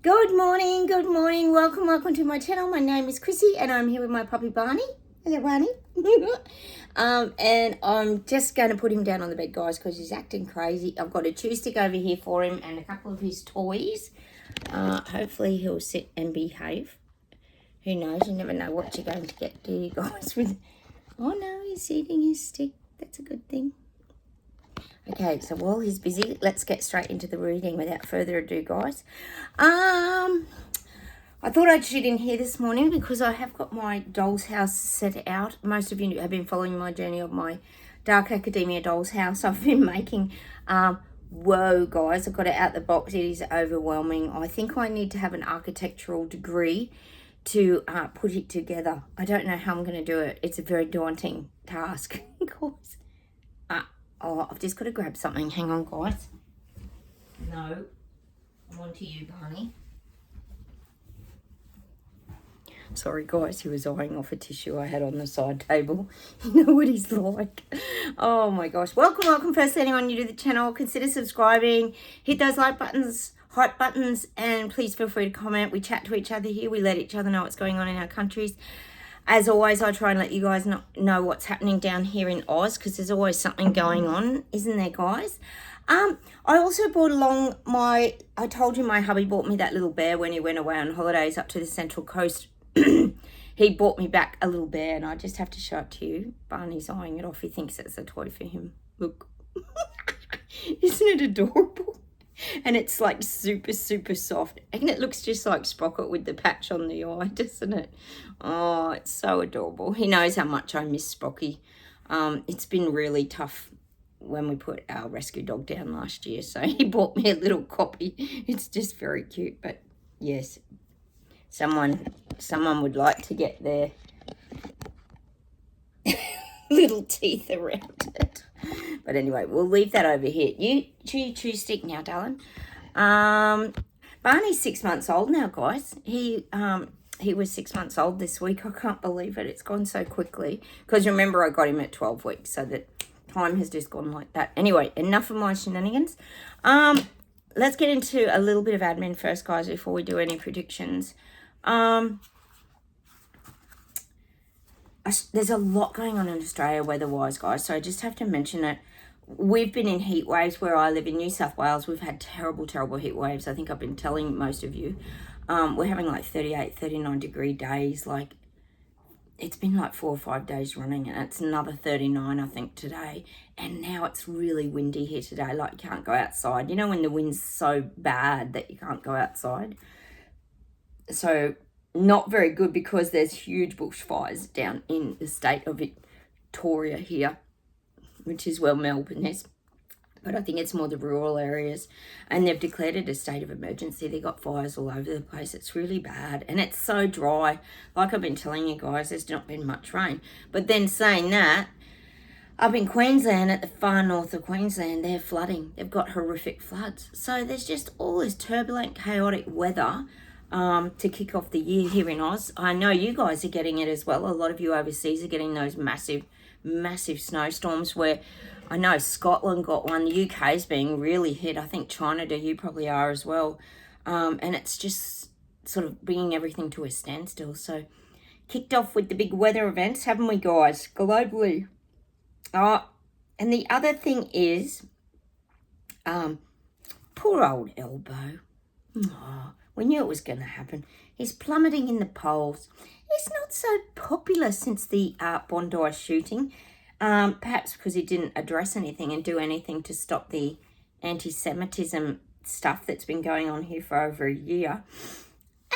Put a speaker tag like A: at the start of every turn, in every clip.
A: Good morning, welcome to my channel. My name is Chrissy and I'm here with my puppy Barney. Hello Barney. And I'm just going to put him down on the bed, guys, because he's acting crazy. I've got a chew stick over here for him and a couple of his toys. Hopefully he'll sit and behave. Who knows, you never know what you're going to get, do you guys? Oh no, he's eating his stick. That's a good thing. Okay, so while he's busy, let's get straight into the reading without further ado, guys. I thought I'd shoot in here this morning because I have got my doll's house set out. Most of you have been following my journey of my Dark Academia doll's house. I've been making, whoa, guys, I've got it out the box. It is overwhelming. I think I need to have an architectural degree to put it together. I don't know how I'm going to do it. It's a very daunting task, guys. Oh, I've just got to grab something. Hang on, guys. No. I'm on to you, Barney. Sorry, guys. He was eyeing off a tissue I had on the side table. You know what he's like. Oh, my gosh. Welcome. First, anyone new to the channel, consider subscribing. Hit those like buttons, heart buttons, and please feel free to comment. We chat to each other here. We let each other know what's going on in our countries. As always, I try and let you guys know what's happening down here in Oz because there's always something going on, isn't there, guys? I also brought along I told you my hubby bought me that little bear when he went away on holidays up to the Central Coast. He bought me back a little bear and I just have to show it to you. Barney's eyeing it off. He thinks it's a toy for him. Look. Isn't it adorable? And it's like super soft, and it looks just like Sprocket with the patch on the eye, doesn't it? Oh, it's so adorable. He knows how much I miss Sprocky. It's been really tough when we put our rescue dog down last year, so he bought me a little copy. It's just very cute, but yes, someone would like to get their little teeth around it. But anyway, we'll leave that over here. You chew stick now, darling. Barney's 6 months old now, guys. He was 6 months old this week. I can't believe it. It's gone so quickly. Because remember, I got him at 12 weeks, so that time has just gone like that. Anyway, enough of my shenanigans. Let's get into a little bit of admin first, guys, before we do any predictions. There's a lot going on in Australia weather-wise, guys, so I just have to mention it. We've been in heat waves where I live in New South Wales. We've had terrible heat waves. I think I've been telling most of you. We're having like 38, 39 degree days. Like, it's been like 4 or 5 days running, and it's another 39, I think, today. And now it's really windy here today. Like, you can't go outside. You know when the wind's so bad that you can't go outside? So not very good because there's huge bushfires down in the state of Victoria here, which is where Melbourne is. But I think it's more the rural areas. And they've declared it a state of emergency. They've got fires all over the place. It's really bad. And it's so dry. Like I've been telling you guys, there's not been much rain. But then saying that, up in Queensland, at the far north of Queensland, they're flooding. They've got horrific floods. So there's just all this turbulent, chaotic weather to kick off the year here in Oz. I know you guys are getting it as well. A lot of you overseas are getting those massive snowstorms where I know Scotland got one. The UK is being really hit. I think China do. You probably are as well. And it's just sort of bringing everything to a standstill. So kicked off with the big weather events, haven't we, guys, globally? And the other thing is, poor old Elbow. We knew it was going to happen. He's plummeting in the polls. He's not so popular since the Bondi shooting. Perhaps because he didn't address anything and do anything to stop the anti-Semitism stuff that's been going on here for over a year.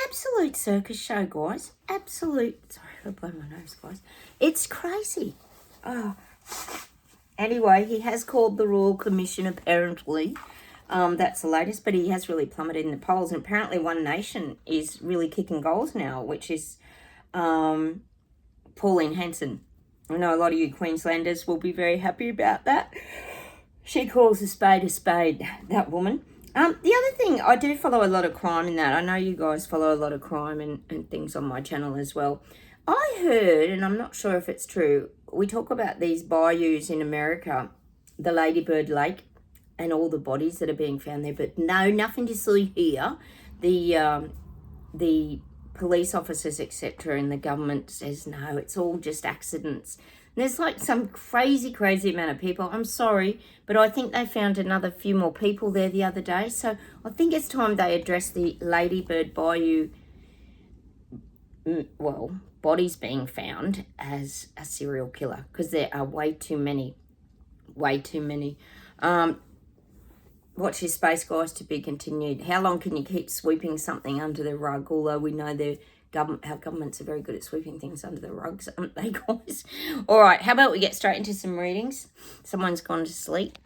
A: Absolute circus show, guys. Absolute. Sorry, I blow my nose, guys. It's crazy. Anyway, he has called the Royal Commission, apparently. That's the latest, but he has really plummeted in the polls. And apparently One Nation is really kicking goals now, which is Pauline Hanson. I know a lot of you Queenslanders will be very happy about that. She calls a spade, that woman. The other thing, I do follow a lot of crime in that. I know you guys follow a lot of crime and things on my channel as well. I heard, and I'm not sure if it's true, we talk about these bayous in America, the Ladybird Lake, and all the bodies that are being found there. But no, nothing to see here. the police officers, etc., and the government says no, it's all just accidents. And there's like some crazy amount of people. I'm sorry, but I think they found another few more people there the other day. So I think it's time they address the Ladybird Bayou, bodies being found as a serial killer, because there are way too many. Watch your space, guys, to be continued. How long can you keep sweeping something under the rug? Although we know our governments are very good at sweeping things under the rugs, aren't they, guys? All right, how about we get straight into some readings? Someone's gone to sleep.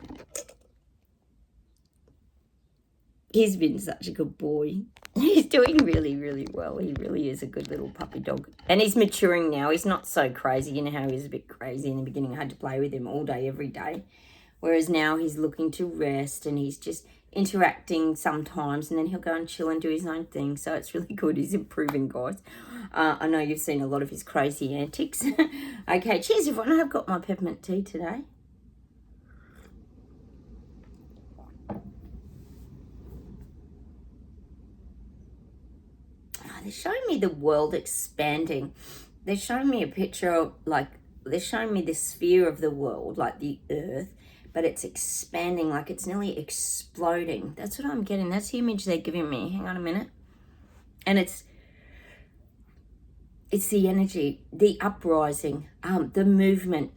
A: He's been such a good boy. He's doing really well. He really is a good little puppy dog. And he's maturing now. He's not so crazy. You know how he was a bit crazy in the beginning. I had to play with him all day, every day. Whereas now he's looking to rest and he's just interacting sometimes, and then he'll go and chill and do his own thing. So it's really good. He's improving, guys. I know you've seen a lot of his crazy antics. Okay, cheers, everyone. I've got my peppermint tea today. They're showing me the world expanding. They're showing me a picture of, they're showing me the sphere of the world, like the earth, but it's expanding, like it's nearly exploding. That's what I'm getting. That's the image they're giving me. Hang on a minute. And it's the energy, the uprising, the movement,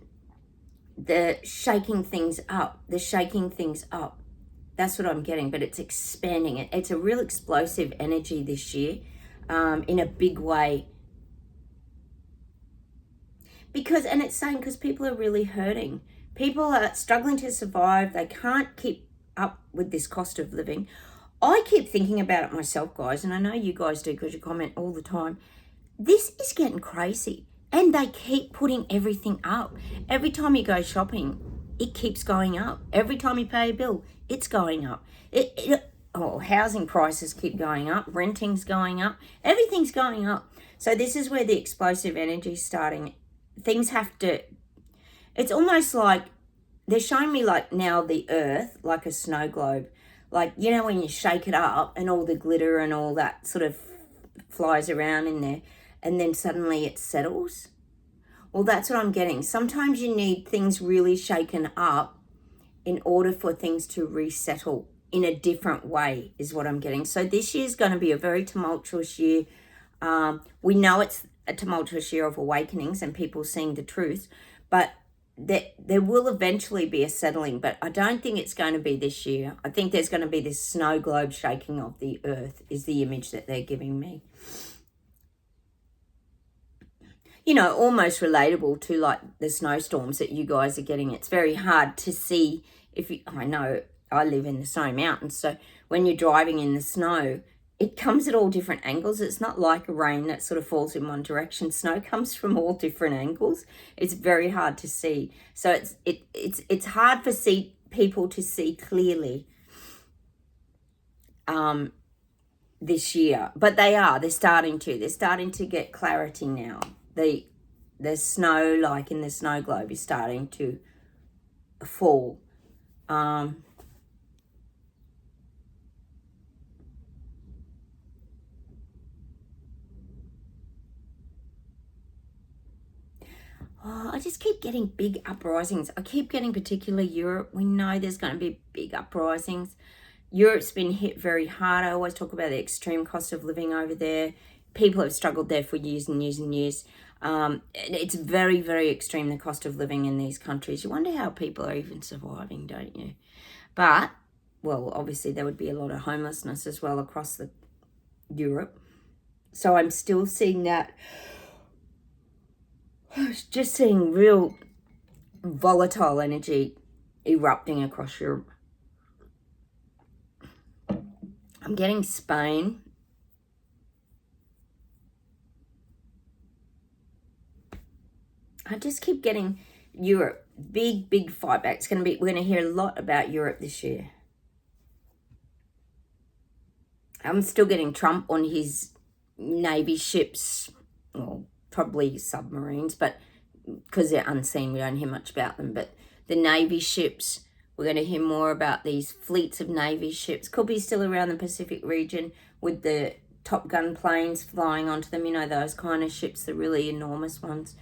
A: the shaking things up, That's what I'm getting, but it's expanding. It's a real explosive energy this year, in a big way. And it's saying because people are really hurting. People are struggling to survive. They can't keep up with this cost of living. I keep thinking about it myself, guys, and I know you guys do because you comment all the time. This is getting crazy. And they keep putting everything up. Every time you go shopping, it keeps going up. Every time you pay a bill, it's going up. Housing prices keep going up. Renting's going up. Everything's going up. So this is where the explosive energy is starting. Things have to... It's almost like they're showing me like now the earth, like a snow globe. Like, you know, when you shake it up and all the glitter and all that sort of flies around in there and then suddenly it settles. Well, that's what I'm getting. Sometimes you need things really shaken up in order for things to resettle in a different way is what I'm getting. So this year is going to be a very tumultuous year. We know it's a tumultuous year of awakenings and people seeing the truth, but there will eventually be a settling, but I don't think it's going to be this year. I think there's going to be this snow globe shaking of the earth is the image that they're giving me. You know, almost relatable to like the snowstorms that you guys are getting. It's very hard to see I know I live in the snow mountains, so when you're driving in the snow, it comes at all different angles. It's not like rain that sort of falls in one direction. Snow comes from all different angles. It's very hard to see. So it's hard for people to see clearly this year. But they're starting to get clarity now. The snow, like in the snow globe, is starting to fall. I just keep getting big uprisings. I keep getting particularly Europe. We know there's going to be big uprisings. Europe's been hit very hard. I always talk about the extreme cost of living over there. People have struggled there for years and years and years. It's very, very extreme, the cost of living in these countries. You wonder how people are even surviving, don't you? But, well, obviously there would be a lot of homelessness as well across Europe. So I'm still seeing that. Just seeing real volatile energy erupting across Europe. I'm getting Spain. I just keep getting Europe. Big fight back. We're going to hear a lot about Europe this year. I'm still getting Trump on his Navy ships, well, probably submarines, but because they're unseen, we don't hear much about them. But the Navy ships We're going to hear more about these fleets of Navy ships. Could be still around the Pacific region with the Top Gun planes flying onto them, you know, those kind of ships, the really enormous ones.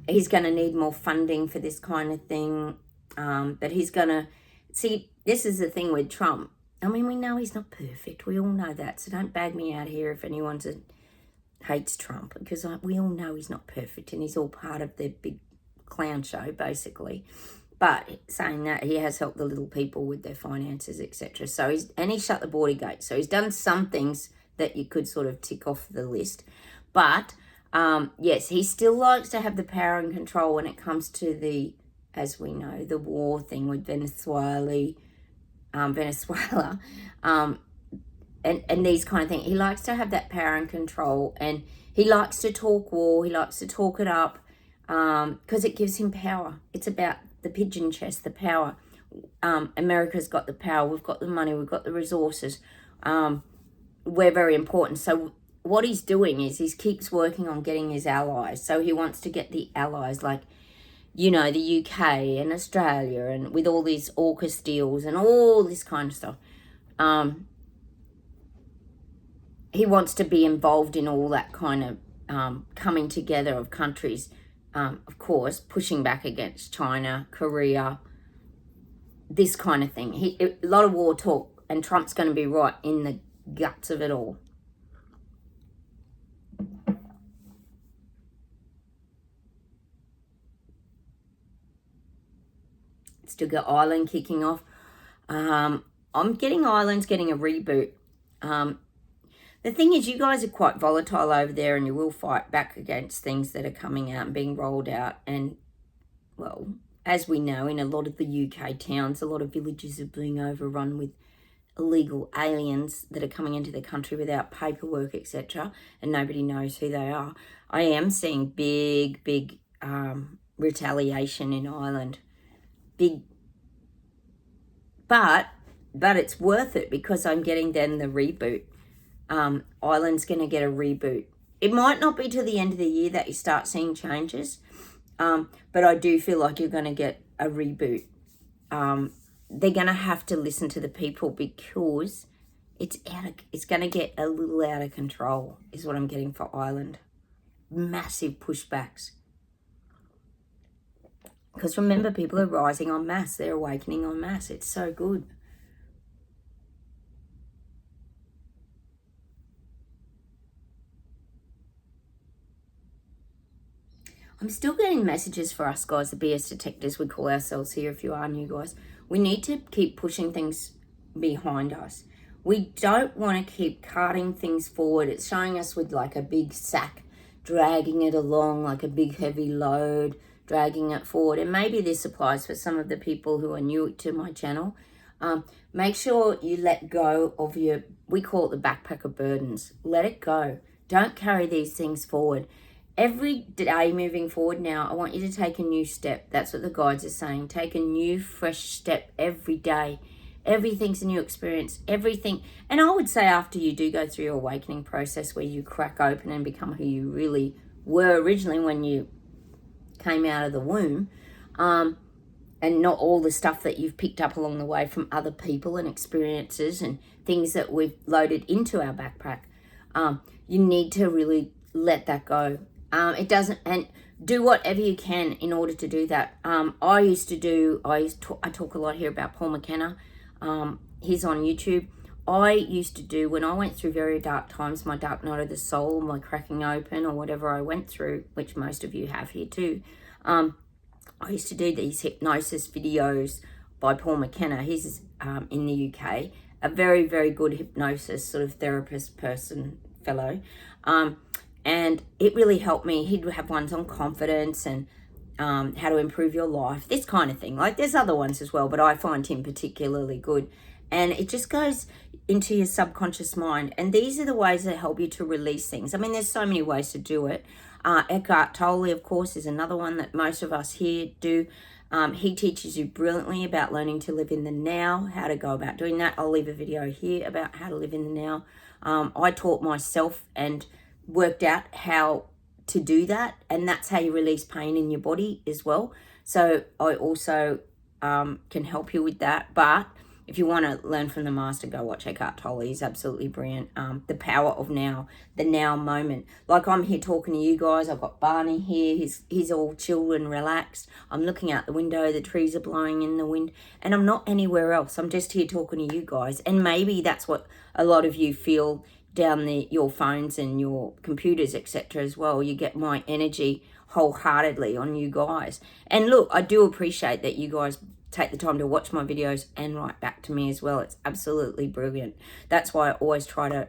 A: He's going to need more funding for this kind of thing. But he's going to... See, this is the thing with Trump. I mean, we know he's not perfect. We all know that. So don't bag me out here if anyone hates Trump, because we all know he's not perfect and he's all part of the big clown show, basically. But saying that, he has helped the little people with their finances, etc. So he shut the border gate. So he's done some things that you could sort of tick off the list. But yes, he still likes to have the power and control when it comes to the, as we know, the war thing with Venezuela, and these kind of things. He likes to have that power and control, and he likes to talk war. He likes to talk it up because it gives him power. It's about the pigeon chest, the power. America's got the power. We've got the money. We've got the resources. We're very important. So what he's doing is he keeps working on getting his allies. So he wants to get the allies like, you know, the UK and Australia, and with all these AUKUS deals and all this kind of stuff. He wants to be involved in all that kind of coming together of countries, of course, pushing back against China, Korea, this kind of thing. A lot of war talk, and Trump's going to be right in the guts of it all. Still got Ireland kicking off. I'm getting Ireland's getting a reboot. The thing is, you guys are quite volatile over there, and you will fight back against things that are coming out and being rolled out. And, well, as we know, in a lot of the UK towns, a lot of villages are being overrun with illegal aliens that are coming into the country without paperwork, etc., and nobody knows who they are. I am seeing big retaliation in Ireland. Big, but it's worth it because I'm getting then the reboot. Ireland's going to get a reboot. It might not be till the end of the year that you start seeing changes, but I do feel like you're going to get a reboot. They're going to have to listen to the people because it's going to get a little out of control, is what I'm getting for Ireland. Massive pushbacks. Because remember, people are rising en masse. They're awakening en masse. It's so good. I'm still getting messages for us guys, the BS detectors we call ourselves here if you are new guys. We need to keep pushing things behind us. We don't want to keep carting things forward. It's showing us with like a big sack, dragging it along like a big heavy load, dragging it forward. And maybe this applies for some of the people who are new to my channel. Make sure you let go of your, we call it the backpacker burdens. Let it go. Don't carry these things forward. Every day moving forward now, I want you to take a new step. That's what the guides are saying. Take a new, fresh step every day. Everything's a new experience. Everything. And I would say after you do go through your awakening process where you crack open and become who you really were originally when you came out of the womb, and not all the stuff that you've picked up along the way from other people and experiences and things that we've loaded into our backpack, you need to really let that go. It doesn't, and do whatever you can in order to do that. I talk a lot here about Paul McKenna. He's on YouTube. I used to do, when I went through very dark times, my dark night of the soul, my cracking open or whatever I went through, which most of you have here too. I used to do these hypnosis videos by Paul McKenna. He's in the UK, a very, very good hypnosis sort of therapist person, fellow. And it really helped me. He'd have ones on confidence and how to improve your life, this kind of thing. Like there's other ones as well, but I find him particularly good. And it just goes into your subconscious mind. And these are the ways that help you to release things. I mean, there's so many ways to do it. Eckhart Tolle, of course, is another one that most of us here do. He teaches you brilliantly about learning to live in the now, how to go about doing that. I'll leave a video here about how to live in the now. I taught myself and worked out how to do that, and that's how you release pain in your body as well. So I also can help you with that. But if you want to learn from the master, go watch Eckhart Tolle. He's absolutely brilliant. The power of now, the now moment. Like I'm here talking to you guys. I've got Barney here. He's all chill and relaxed. I'm looking out the window. The trees are blowing in the wind. And I'm not anywhere else. I'm just here talking to you guys. And maybe that's what a lot of you feel down your phones and your computers, etc. as well. You get my energy wholeheartedly on you guys. And look, I do appreciate that you guys take the time to watch my videos and write back to me as well. It's absolutely brilliant. That's why I always try to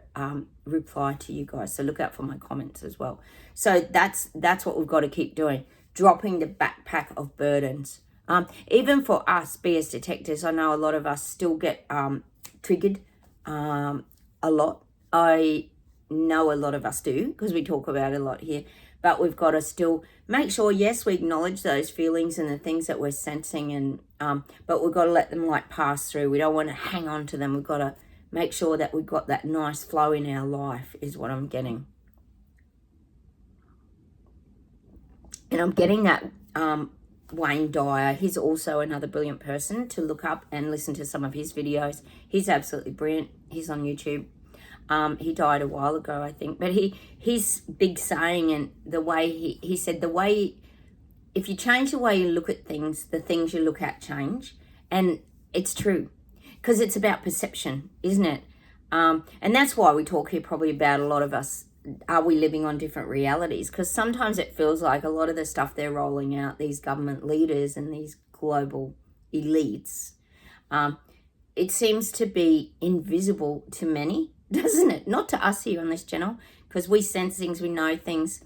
A: reply to you guys. So look out for my comments as well. So that's what we've got to keep doing. Dropping the backpack of burdens. Even for us, BS detectors, I know a lot of us still get triggered a lot. I know a lot of us do because we talk about it a lot here. But we've got to still make sure, yes, we acknowledge those feelings and the things that we're sensing, and but we've got to let them like pass through. We don't want to hang on to them. We've got to make sure that we've got that nice flow in our life is what I'm getting. And I'm getting that Wayne Dyer. He's also another brilliant person to look up and listen to some of his videos. He's absolutely brilliant. He's on YouTube. He died a while ago, I think. But his big saying, and the way he said, if you change the way you look at things, the things you look at change. And it's true. Because it's about perception, isn't it? And that's why we talk here probably about a lot of us, are we living on different realities? Because sometimes it feels like a lot of the stuff they're rolling out, these government leaders and these global elites, it seems to be invisible to many, doesn't it? Not to us here on this channel, because we sense things, we know things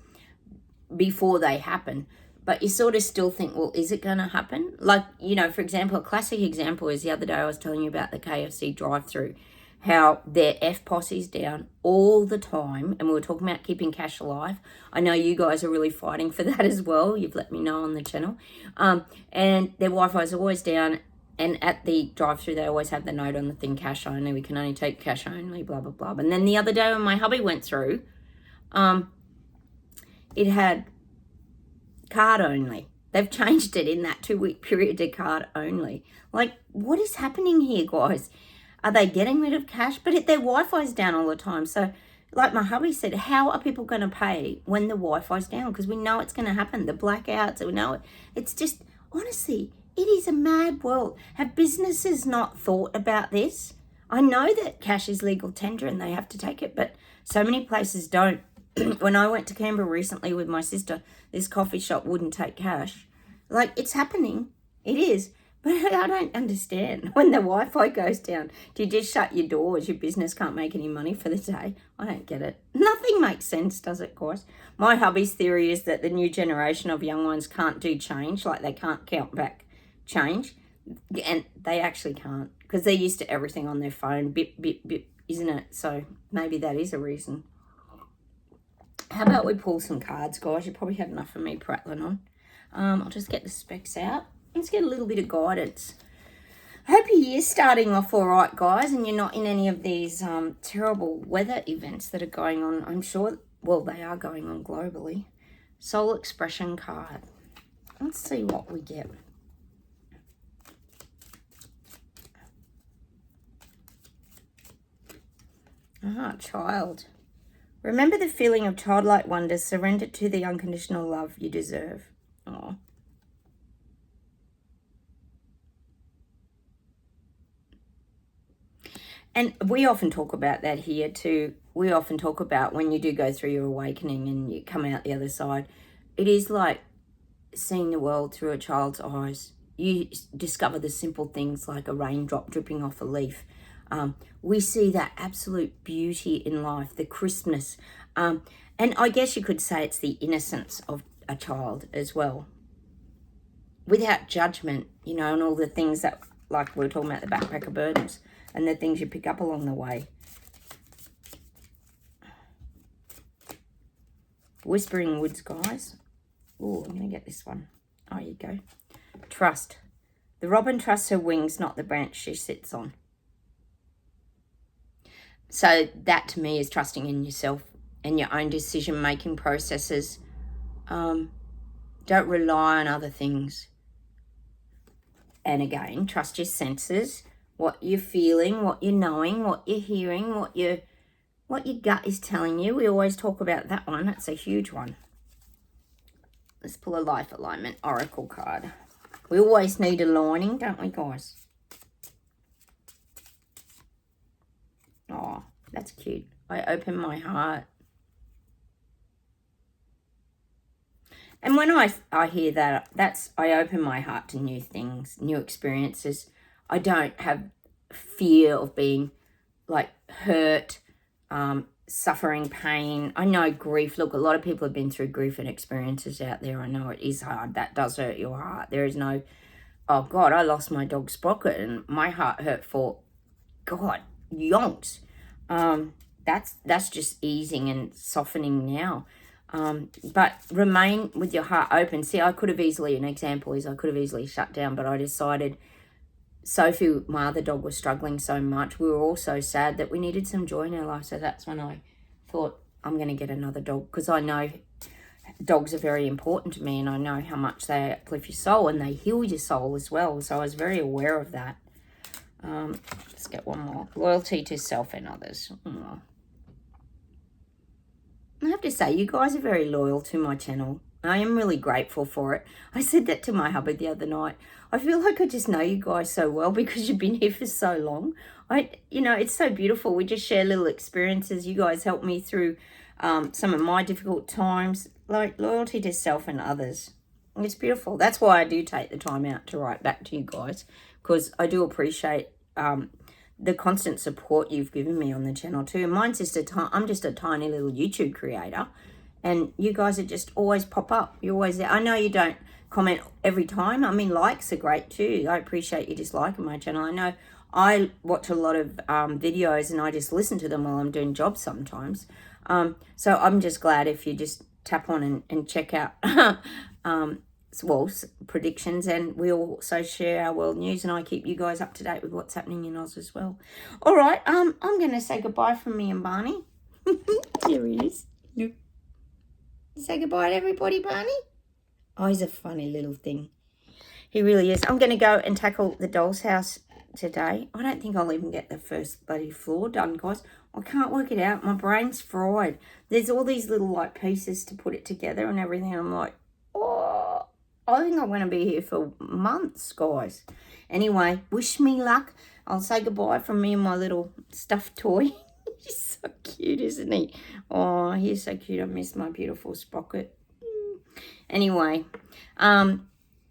A: before they happen. But you sort of still think, well, is it going to happen? Like, you know, for example, a classic example is the other day I was telling you about the KFC drive-through, how their F-posse's down all the time. And we were talking about keeping cash alive. I know you guys are really fighting for that as well. You've let me know on the channel. And their Wi-Fi is always down. And at the drive-through, they always have the note on the thing, cash only. We can only take cash only, blah, blah, blah. And then the other day when my hubby went through, it had card only. They've changed it in that 2-week period to card only. Like, what is happening here, guys? Are they getting rid of cash? But their Wi-Fi's down all the time. So, like my hubby said, how are people going to pay when the Wi-Fi's down? Because we know it's going to happen. The blackouts, we know it. It's just, honestly, it is a mad world. Have businesses not thought about this? I know that cash is legal tender and they have to take it, but so many places don't. When I went to Canberra recently with my sister, this coffee shop wouldn't take cash. Like, it's happening. It is. But I don't understand. When the Wi-Fi goes down, do you just shut your doors? Your business can't make any money for the day? I don't get it. Nothing makes sense, does it, guys? My hubby's theory is that the new generation of young ones can't do change. Like, they can't count back change. And they actually can't. Because they're used to everything on their phone. Bip, bip, bip, isn't it? So maybe that is a reason. How about we pull some cards, guys? You probably had enough of me prattling on. I'll just get the specs out. Let's get a little bit of guidance. I hope your year's starting off all right, guys, and you're not in any of these terrible weather events that are going on. I'm sure, well, they are going on globally. Soul Expression card. Let's see what we get. Child. Remember the feeling of childlike wonder. Surrender to the unconditional love you deserve. Oh. And we often talk about that here too. We often talk about when you do go through your awakening and you come out the other side. It is like seeing the world through a child's eyes. You discover the simple things like a raindrop dripping off a leaf. We see that absolute beauty in life, the crispness. And I guess you could say it's the innocence of a child as well. Without judgment, you know, and all the things that, like we were talking about, the backpack of burdens and the things you pick up along the way. Whispering Woods, guys. Oh, I'm going to get this one. Oh, here you go. Trust. The robin trusts her wings, not the branch she sits on. So that to me is trusting in yourself and your own decision-making processes. Don't rely on other things. And again, trust your senses, what you're feeling, what you're knowing, what you're hearing, what your gut is telling you. We always talk about that one. That's a huge one. Let's pull a life alignment oracle card. We always need aligning, don't we, guys? Oh, that's cute. I open my heart. And when I hear that, I open my heart to new things, new experiences. I don't have fear of being like hurt, suffering, pain. I know grief. Look, a lot of people have been through grief and experiences out there. I know it is hard. That does hurt your heart. There is no, oh God, I lost my dog Sprocket and my heart hurt for, God, yonks. That's just easing and softening now. But remain with your heart open. See, I could have easily, an example is I could have easily shut down, but I decided Sophie, my other dog, was struggling so much. We were all so sad that we needed some joy in our life. So that's when I thought, I'm going to get another dog, because I know dogs are very important to me and I know how much they uplift your soul and they heal your soul as well. So I was very aware of that. Let's get one more. Loyalty to self and others. Oh. I have to say, you guys are very loyal to my channel. I am really grateful for it. I said that to my hubby the other night. I feel like I just know you guys so well because you've been here for so long. It's so beautiful. We just share little experiences. You guys help me through some of my difficult times, like loyalty to self and others. It's beautiful. That's why I do take the time out to write back to you guys, because I do appreciate the constant support you've given me on the channel too. Mine's just I'm just a tiny little YouTube creator, and you guys are just always pop up. You're always there. I know you don't comment every time. I mean, likes are great too. I appreciate you just liking my channel. I know I watch a lot of videos and I just listen to them while I'm doing jobs sometimes. So I'm just glad if you just tap on and check out predictions, and we also share our world news, and I keep you guys up to date with what's happening in Oz as well. All right, I'm going to say goodbye from me and Barney. Here he is. Look. Say goodbye to everybody, Barney. Oh, he's a funny little thing. He really is. I'm going to go and tackle the doll's house today. I don't think I'll even get the first bloody floor done, guys. I can't work it out. My brain's fried. There's all these little like pieces to put it together and everything. I'm like, oh, I think I'm going to be here for months, guys. Anyway, wish me luck. I'll say goodbye from me and my little stuffed toy. He's so cute, isn't he? Oh, he's so cute. I miss my beautiful Sprocket. Anyway,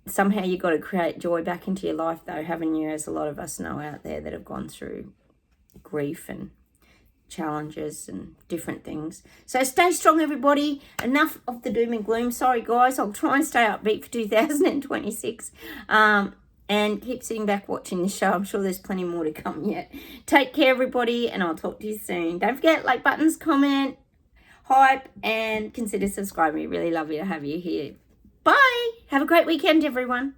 A: somehow you got to create joy back into your life, though, haven't you? As a lot of us know out there that have gone through grief and challenges and different things. So stay strong, everybody. Enough of the doom and gloom. Sorry, guys. I'll try and stay upbeat for 2026. And keep sitting back watching the show. I'm sure there's plenty more to come yet. Take care, everybody, and I'll talk to you soon. Don't forget, like buttons, comment, hype, and consider subscribing. Really lovely to have you here. Bye. Have a great weekend, everyone.